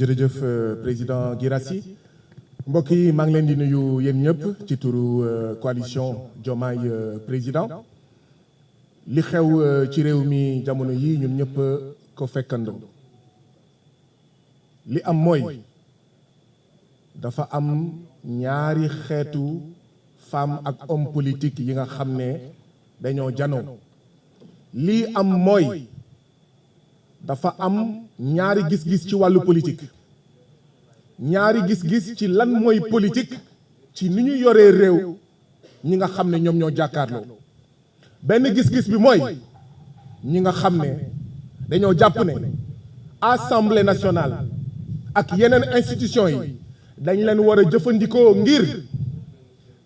jërëjëf président Guirassy mbokk yi maa ngi leen di nuyu yéen ñëpp ci turu coalition Diomaye président li xew ci réew mi jamono yi ñun ñëpp ko fekkandoo li am mooy dafa am ñaari xeetu femme ak homme politique yi nga xam ne dañoo janoo lii am mooy dafa am ñaari gis-gis ci wàllu politique ñaari gis-gis ci lan mooy politique ci ni ñu yoree réew ñi nga xam ne ñoom ñoo jàkkaarloo benn gis-gis bi mooy ñi nga xam ne dañoo jàpp ne assemblée nationale ak yeneen institution yi dañ leen war a jëfandikoo ngir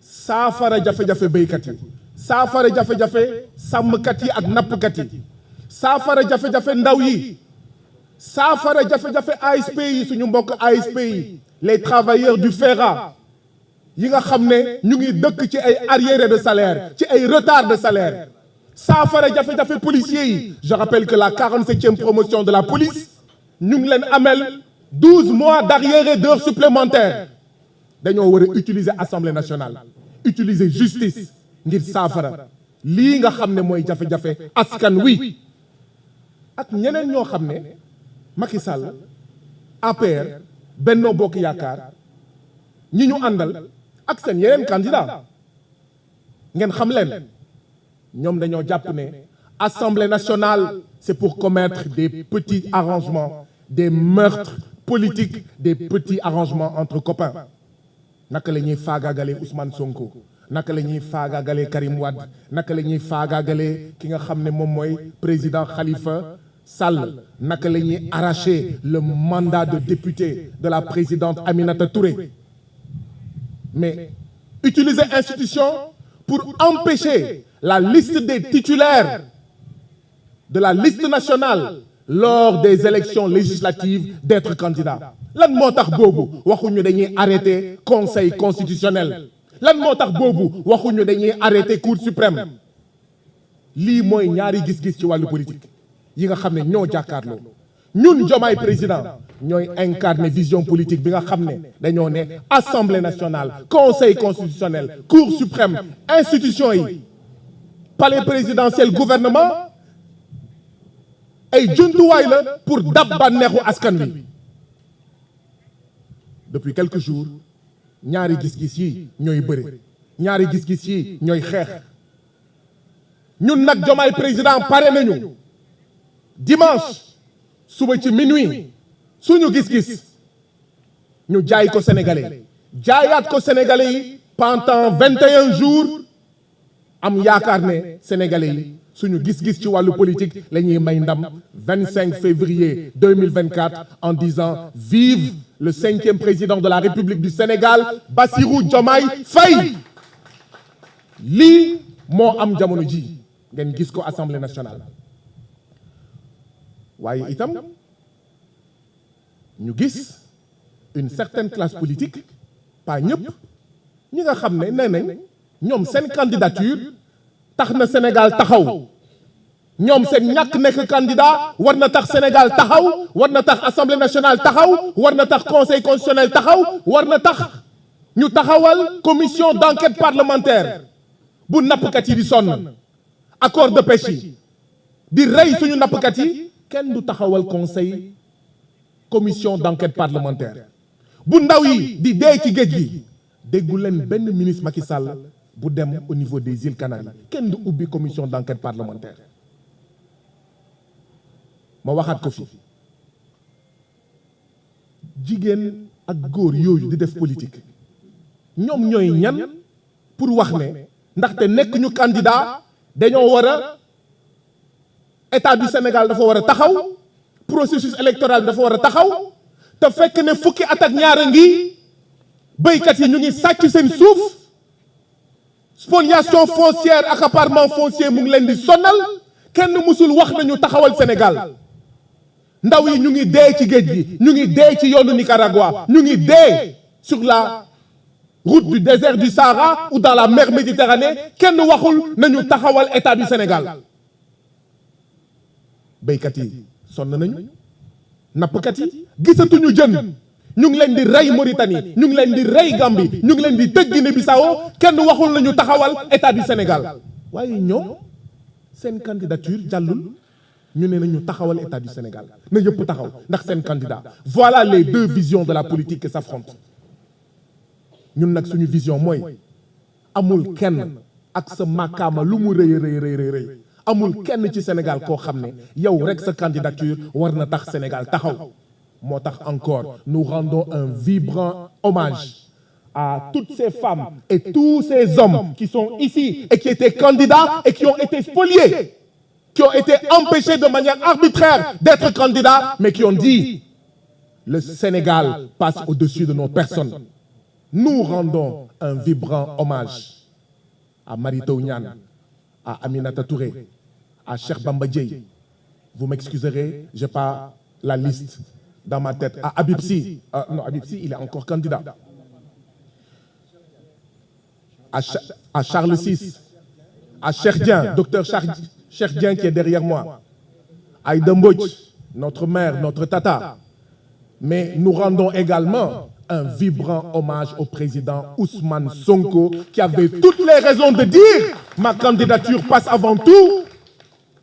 saafara jafe-jafe béykat yi saafara jafe-jafe sàmmkat yi ak nappkat yi saafara jafe-jafe ndaw yi saafara jafe-jafe ASP yi suñu mbokk ASP yi les travailleurs du FERA yi nga xam ne ñu ngi dëkk ci ay arriérés de salaire ci ay retard de salaire saafara jafe-jafe policiers yi je rappelle que la 47e promotion de la police ñu ngi leen amel 12 mois d'arriérés d'heures supplémentaires dañoo war a utiliser Assemblée nationale utiliser justice ngir saafara lii nga xam ne mooy jafe-jafe askan wi ak ñeneen ñoo xam ne Macky Sall APR Benno Bokk Yaakaar ñi ñu àndal ak seen yeneen candidat ngeen xam leen ñoom dañoo jàpp ne Assemblée nationale c'est pour commettre des petits arrangements des meurtres politiques des petits arrangements entre copains naka la ñuy faagaagalee Ousmane Sonko naka la ñuy faagaagalee Karim Wade naka la ñuy faagaagalee ki nga xam ne moom mooy président Khalifa Sall naka la ñuy arracher le mandat de député de la présidente Aminata Touré mais utiliser institution pour empêcher la liste des titulaires de la liste nationale lors des élections législatives d'être candidat lan moo tax boobu waxuñu dañuy arrêter conseil constitutionnel lan moo tax boobu waxuñu dañuy arrêter cour suprême lii mooy ñaari gis-gis ci wàllu politique yi nga xam ne ñoo jàkkaarloo ñun Diomaye président ñooy incarner vision politique bi nga xam ne dañoo ne assemblée nationale conseil constitutionnel cour suprême institution yi palais présidentiel gouvernement ay jumtuwaay la pour dab bànneexu askan wi depuis quelques jours ñaari gis-gis yi ñooy bëre ñaari gis-gis yi ñooy xeex ñun nag Diomaye président pare nañu dimanche suba ci minuit suñu gis-gis ñu jaay ko sénégalais jaayaat ko sénégalais yi pendant 21 jours am yaakaar ne sénégalais yi suñu gis-gis ci wàllu politique la ñuy may ndam 25 février 2024 en disant vive le 5e président de la République du Sénégal Bassirou Diomaye Faye lii moo am jamono ji ngeen gis ko Assemblée nationale waaye itam ñu gis une certaine classe politique pas ñëpp ñi nga xam ne nee nañ ñoom seen candidature tax na Sénégal taxaw ñoom seen ñàkk nekk candidat war na tax Sénégal taxaw war na tax Assemblée nationale taxaw war na tax Conseil constitutionnel taxaw war na tax ñu taxawal commission d'enquête parlementaire bu nappkat yi di sonn accord de pêche yi di rey suñu nappkat yi kenn du taxawal conseil commission d'enquête parlementaire bu ndaw yi di dee ci géej gi déggu leen benn ministre Macky Sall bu dem au niveau des îles Canaries kenn du ubbi commission d'enquête parlementaire ma waxaat ko fi jigéen ak góor yooyu di def politique ñoom ñooy ñan pour wax ne ndaxte nekk ñu candidat dañoo war a état du Sénégal dafa war a taxaw processus électoral dafa war a taxaw te fekk ne fukki at ak ñaar a ngi béykat yi ñu ngi sàcc seen suuf spoliation foncière accaparement foncier mu ngi leen di sonal kenn mësul wax nañu taxawal Sénégal ndaw yi ñu ngi dee ci géej gi ñu ngi dee ci yoonu Nicaragua ñu ngi dee sur la route du désert du Sahara ou dans la mer Méditerranée kenn waxul nañu taxawal état du Sénégal béykat yi sonn nañu nappkat yi gisatuñu jën ñu ngi leen di rey Mauritanie ñu ngi leen di rey Gambie ñu ngi leen di tëj Guinée-Bissau kenn waxul nañu taxawal état du Sénégal waaye ñoom seen candidature jàllul ñu ne nañu taxawal état du Sénégal na yëpp taxaw ndax seen candidat. Voilà les deux visions de la politique qui s'affrontent ñun nag suñu vision mooy amul kenn ak sa màkkaama lu mu rëy amul kenn ci Sénégal koo xam ne yow rek sa candidature war na tax Sénégal taxaw moo tax encore nous rendons un vibrant hommage à toutes ces femmes et tous ces hommes qui sont ici et qui étaient candidats et qui ont été spoliés, qui ont été empêchés de manière arbitraire d'être candidats, mais qui ont dit le Sénégal passe au-dessus de nos personnes. Nous rendons un vibrant hommage à Mary Teuw Niane, à Aminata Touré, à Cheikh Bamba Dièye. Vous m'excuserez, j'ai pas la liste dans ma tête. À Habib Sy, non, Habib Sy, il est encore candidat. À Charles VI, à Cheikh Dieng, docteur Cheikh Dieng qui est derrière moi, à Aïda Mbodj, notre mère, notre tata. Mais nous rendons également un vibrant hommage au président Ousmane Sonko qui avait toutes les raisons de dire ma candidature passe avant tout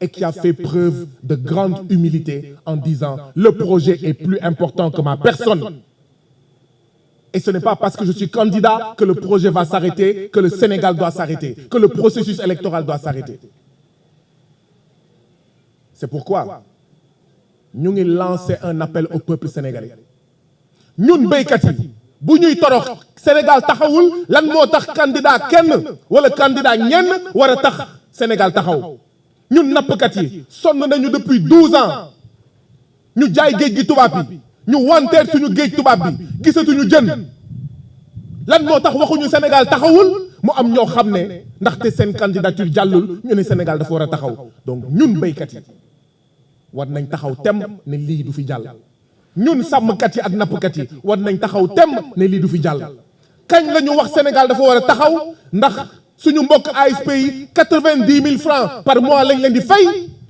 et qui a fait preuve de grande humilité en disant le projet est plus important que ma personne. Et ce n'est pas parce que je suis candidat que le projet va s'arrêter, que le Sénégal doit s'arrêter, que le processus électoral doit s'arrêter. C'est pourquoi ñu ngi lancé un appel au peuple sénégalais. ñun béykat yi bu ñuy torox Sénégal taxawul lan moo tax candidat kenn wala candidat ñenn war a tax Sénégal taxaw. ñun nappkat yi sonn nañu depuis 12 ans ñu jaay géej gi tubaab bi ñu wanteer suñu géej tubaab bi gisatuñu jën lan moo tax waxuñu Sénégal taxawul mu am ñoo xam ne ndaxte seen candidature jàllul ñu ne Sénégal dafa war a taxaw. Donc ñun béykat yi war nañ taxaw tem ne lii du fi jàll. ñun sàmmkat yi ak nappkat yi war nañ taxaw tem ne lii du fi jàll. kañ la ñu wax Sénégal dafa war a taxaw ndax suñu mbokk ASP yi 90 000 francs par mois lañ leen di fay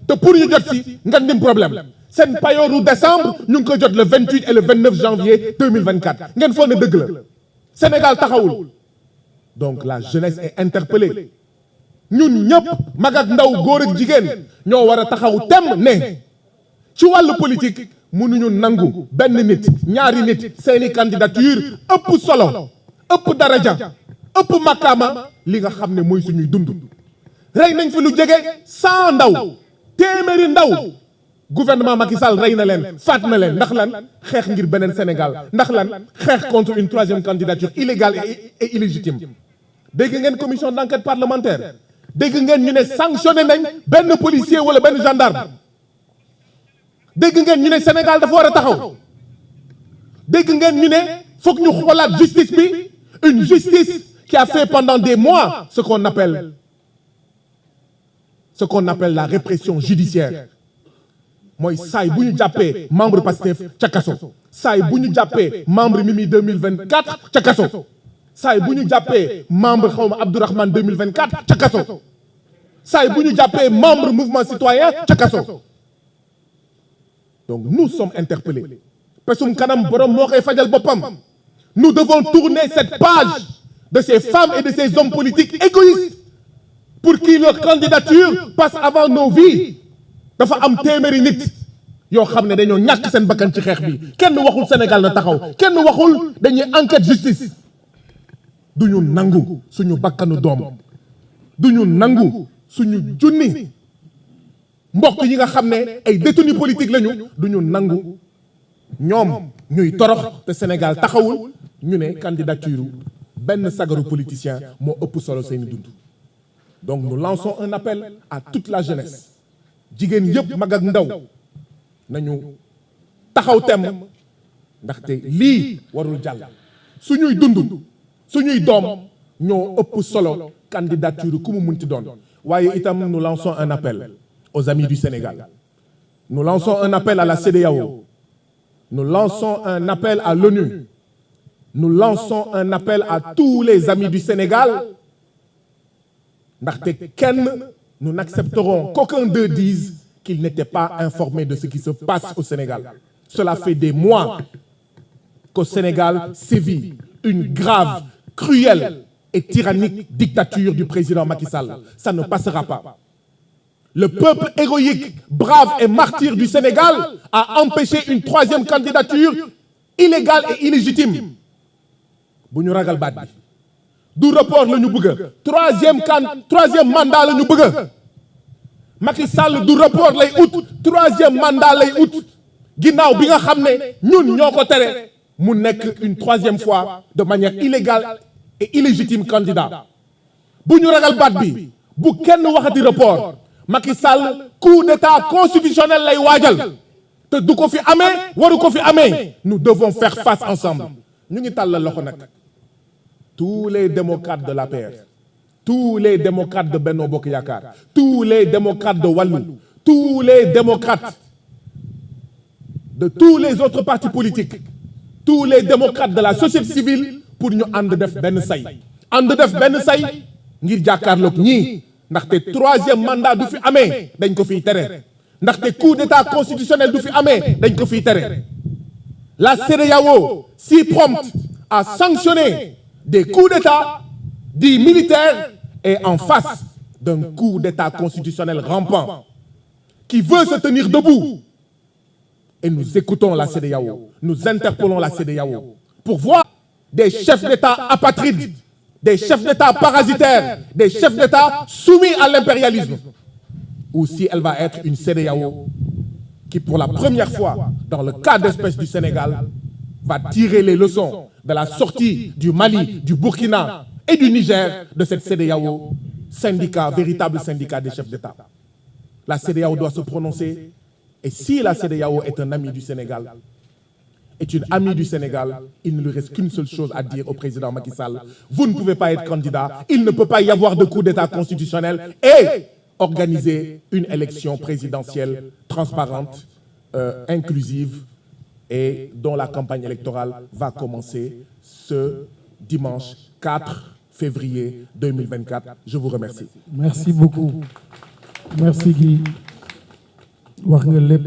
te pour ñu jot si nga dim problème seen payooru décembre ñu ngi ko jot le 28 et le 29 janvier 2024 ngeen foog ne dëgg la Sénégal taxawul. Donc la jeunesse est interpellée ñun ñëpp mag ak ndaw góor ak jigéen ñoo war a taxaw tem ne ci wàllu politique mënuñu nangu benn nit ñaari nit seeni candidature ëpp solo ëpp daraja ëpp makkaama li nga xam ne mooy suñuy dund. rey nañ fi lu jege 100 ndaw téeméeri ndaw gouvernement Macky Sall rey na leen faat na leen ndax lan xeex ngir beneen Sénégal ndax lan xeex contre une troisième candidature illégale et illégitime. dégg ngeen commission d'enquête parlementaire dégg ngeen ñu ne sanctionné nañ benn policier wala benn gendarme. dégg ngeen ñu ne Sénégal dafa war a taxaw dégg ngeen ñu ne foog ñu xoolaat justice bi une justice qui a fait pendant des mois ce qu'on appelle la répression judiciaire mooy saay bu ñu jàppee membre Pastef ca kaso saay bu ñu jàppee membre Mimi 2024 ca kaso saay bu ñu jàppee membre xawma Abdourahmane 2024 ca kaso saay bu ñu jàppee membre mouvement citoyen ca kaso. Donc nous sommes interpellés. Pesum kanam borom moo koy fajal boppam. Nous devons tourner cette page de ces femmes et de ces hommes politiques égoïstes pour qui leur candidature passe avant nos vies. dafa am téeméeri nit yoo xam ne dañoo ñàkk seen bakkan ci xeex bi kenn waxul Sénégal na taxaw kenn waxul dañuy enquête justice. du ñu nangu suñu bakkanu doom du ñu nangu suñu junni mbokk yi nga xam ne ay détenus politiques lañu du ñu nangu ñoom ñuy torox te Sénégal taxawul ñu ne candidature benn sagaru politicien moo ëpp solo seeni dund. Donc nous lançons un appel à toute la jeunesse jigéen yëpp mag ak ndaw nañu taxaw tem ndaxte lii warul jàll suñuy dund suñuy doom ñoo ëpp solo candidature ku mu munti doon. waaye itam nous lançons un appel aux amis du Sénégal. Nous lançons un appel à la CEDEAO. Nous lançons un appel à l'ONU. Nous lançons un appel à tous les amis du Sénégal. Ndaxte kenn, nous n'accepterons qu'aucun d'eux dise qu'il n'était pas informé de ce qui se passe au Sénégal. Cela fait des mois qu'au Sénégal sévit une grave, cruelle et tyrannique dictature du président Macky Sall. Ça ne passera pas. Le peuple héroïque, brave et martyr du Sénégal a empêché une troisième candidature illégale et illégitime. Bu ñu ragal baat bi du report la ñu bëgg troisième mandat la ñu bëgg Macky Sall du report lay ut troisième mandat lay ut ginnaaw bi nga xam ne ñun ñoo ko tere mu nekk une troisième fois de manière illégale et illégitime candidat bu ñu ragal baat bi bu kenn waxati report Macky Sall coup d'état constitutionnel lay waajal te du ko fi amee waru ko fi amee nous devons faire face ensemble ñu ngi tàllal loxo nag tous les démocrates de l'APR tous les démocrates de Benno Bokk Yaakaar tous les démocrates de Wallu tous les démocrates de tous les autres partis politiques tous les démocrates de la société civile pour ñu ànd def benn say ngir jàkkaarloog ñii ndaxte troisième mandat du fi amee dañ ko fiy tere ndaxte coup d'état constitutionnel du fi amee dañ ko fiy tere la CEDEAO si prompte à sanctionner des coups d'état dits militaires est en face d'un coup d'état constitutionnel rampant qui veut se tenir debout. Et nous écoutons la CEDEAO, nous interpellons la CEDEAO pour voir des chefs d'État apatrides, des chefs d'État parasitaires, des chefs d'État soumis à l'impérialisme. Ou si elle va être une CEDEAO qui, pour la première fois dans le cas d'espèce du Sénégal, va tirer les leçons de la sortie du Mali, du Burkina et du Niger de cette CEDEAO, syndicat, véritable syndicat des chefs d'État. La CEDEAO doit se prononcer. Et si la CEDEAO est un ami du Sénégal, est une amie du Sénégal, il ne lui reste qu'une seule chose à dire au président Macky Sall. Vous ne pouvez pas être candidat, il ne peut pas y avoir de coup d'état constitutionnel et organiser une élection présidentielle transparente, inclusive et dont la campagne électorale va commencer ce dimanche 4 février 2024. Je vous remercie. Merci beaucoup. Merci Guy. wax nga lépp